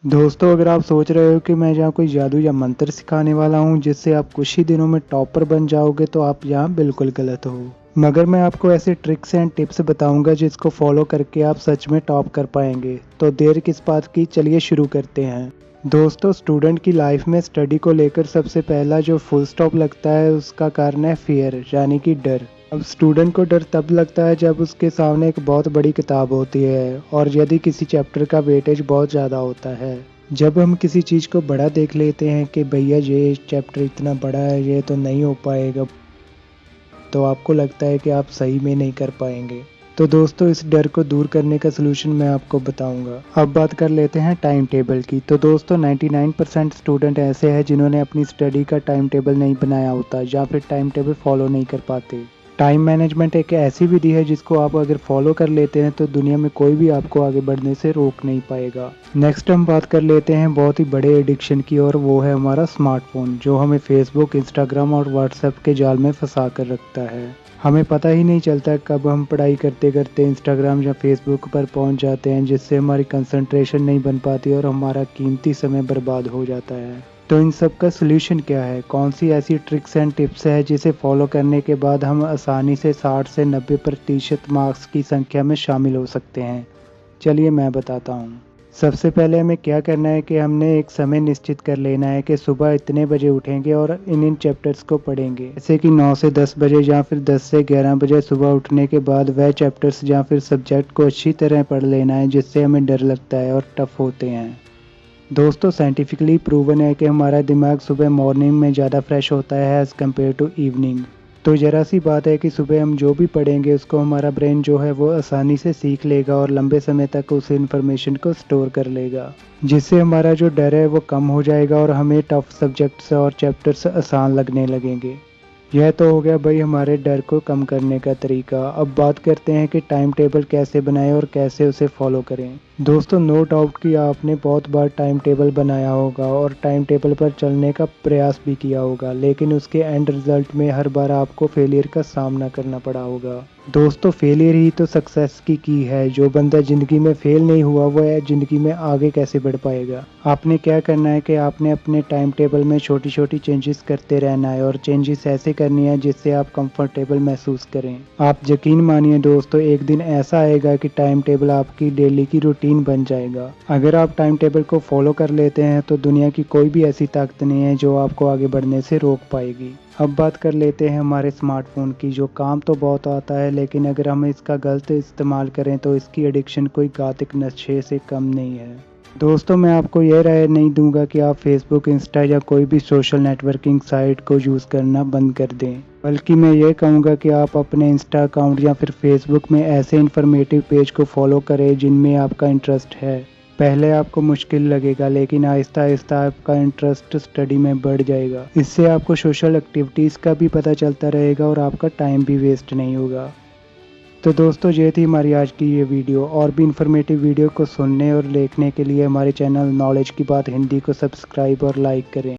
दोस्तों, अगर आप सोच रहे हो कि मैं यहाँ कोई जादू या मंत्र सिखाने वाला हूँ जिससे आप कुछ ही दिनों में टॉपर बन जाओगे, तो आप यहाँ बिल्कुल गलत हो। मगर मैं आपको ऐसे ट्रिक्स एंड टिप्स बताऊंगा जिसको फॉलो करके आप सच में टॉप कर पाएंगे। तो देर किस बात की, चलिए शुरू करते हैं। दोस्तों, स्टूडेंट की लाइफ में स्टडी को लेकर सबसे पहला जो फुल स्टॉप लगता है उसका कारण है फियर, यानी कि डर। अब स्टूडेंट को डर तब लगता है जब उसके सामने एक बहुत बड़ी किताब होती है और यदि किसी चैप्टर का वेटेज बहुत ज़्यादा होता है। जब हम किसी चीज़ को बड़ा देख लेते हैं कि भैया ये चैप्टर इतना बड़ा है, ये तो नहीं हो पाएगा, तो आपको लगता है कि आप सही में नहीं कर पाएंगे। तो दोस्तों, इस डर को दूर करने का सलूशन मैं आपको बताऊंगा। अब बात कर लेते हैं टाइम टेबल की। तो दोस्तों, 99% स्टूडेंट ऐसे हैं जिन्होंने अपनी स्टडी का टाइम टेबल नहीं बनाया होता या फिर टाइम टेबल फॉलो नहीं कर पाते। टाइम मैनेजमेंट एक ऐसी विधि है जिसको आप अगर फॉलो कर लेते हैं तो दुनिया में कोई भी आपको आगे बढ़ने से रोक नहीं पाएगा। नेक्स्ट हम बात कर लेते हैं बहुत ही बड़े एडिक्शन की, और वो है हमारा स्मार्टफोन, जो हमें फेसबुक, इंस्टाग्राम और व्हाट्सएप के जाल में फंसा कर रखता है। हमें पता ही नहीं चलता कब हम पढ़ाई करते करते इंस्टाग्राम या फेसबुक पर पहुंच जाते हैं, जिससे हमारी कंसंट्रेशन नहीं बन पाती और हमारा कीमती समय बर्बाद हो जाता है। तो इन सब का सलूशन क्या है? कौन सी ऐसी ट्रिक्स एंड टिप्स है जिसे फॉलो करने के बाद हम आसानी से 60 से 90% मार्क्स की संख्या में शामिल हो सकते हैं? चलिए मैं बताता हूँ। सबसे पहले हमें क्या करना है कि हमने एक समय निश्चित कर लेना है कि सुबह इतने बजे उठेंगे और इन चैप्टर्स को पढ़ेंगे। जैसे कि 9 से 10 बजे या फिर 10 से 11 बजे सुबह उठने के बाद वह चैप्टर्स या फिर सब्जेक्ट को अच्छी तरह पढ़ लेना है जिससे हमें डर लगता है और टफ होते हैं। दोस्तों, साइंटिफिकली प्रूवन है कि हमारा दिमाग सुबह मॉर्निंग में ज़्यादा फ्रेश होता है एज़ कम्पेयर टू इवनिंग। तो ज़रा सी बात है कि सुबह हम जो भी पढ़ेंगे उसको हमारा ब्रेन जो है वो आसानी से सीख लेगा और लंबे समय तक उस इन्फॉर्मेशन को स्टोर कर लेगा, जिससे हमारा जो डर है वो कम हो जाएगा और हमें टफ सब्जेक्ट्स और चैप्टर्स आसान लगने लगेंगे। यह तो हो गया भाई हमारे डर को कम करने का तरीका। अब बात करते हैं कि टाइम टेबल कैसे बनाएं और कैसे उसे फॉलो करें। दोस्तों, नो डाउट कि आपने बहुत बार टाइम टेबल बनाया होगा और टाइम टेबल पर चलने का प्रयास भी किया होगा, लेकिन उसके एंड रिजल्ट में हर बार आपको फेलियर का सामना करना पड़ा होगा। दोस्तों, फेलियर ही तो सक्सेस की है। जो बंदा ज़िंदगी में फेल नहीं हुआ वो ज़िंदगी में आगे कैसे बढ़ पाएगा? आपने क्या करना है कि आपने अपने टाइम टेबल में छोटी छोटी चेंजेस करते रहना है और चेंजेस ऐसे करनी है जिससे आप कंफर्टेबल महसूस करें। आप यकीन मानिए दोस्तों, एक दिन ऐसा आएगा कि टाइम टेबल आपकी डेली की रूटीन बन जाएगा। अगर आप टाइम टेबल को फॉलो कर लेते हैं तो दुनिया की कोई भी ऐसी ताकत नहीं है जो आपको आगे बढ़ने से रोक पाएगी। अब बात कर लेते हैं हमारे स्मार्टफोन की, जो काम तो बहुत आता है लेकिन अगर हम इसका गलत इस्तेमाल करें तो इसकी एडिक्शन कोई घातक नशे से कम नहीं है। दोस्तों, मैं आपको यह राय नहीं दूंगा कि आप फेसबुक, इंस्टा या कोई भी सोशल नेटवर्किंग साइट को यूज़ करना बंद कर दें, बल्कि मैं ये कहूँगा कि आप अपने इंस्टा अकाउंट या फिर फेसबुक में ऐसे इन्फॉर्मेटिव पेज को फॉलो करें जिनमें आपका इंटरेस्ट है। पहले आपको मुश्किल लगेगा लेकिन आहिस्ता आहिस्ता आपका इंटरेस्ट स्टडी में बढ़ जाएगा। इससे आपको सोशल एक्टिविटीज़ का भी पता चलता रहेगा और आपका टाइम भी वेस्ट नहीं होगा। तो दोस्तों, ये थी हमारी आज की ये वीडियो। और भी इन्फॉर्मेटिव वीडियो को सुनने और देखने के लिए हमारे चैनल नॉलेज की बात हिंदी को सब्सक्राइब और लाइक करें।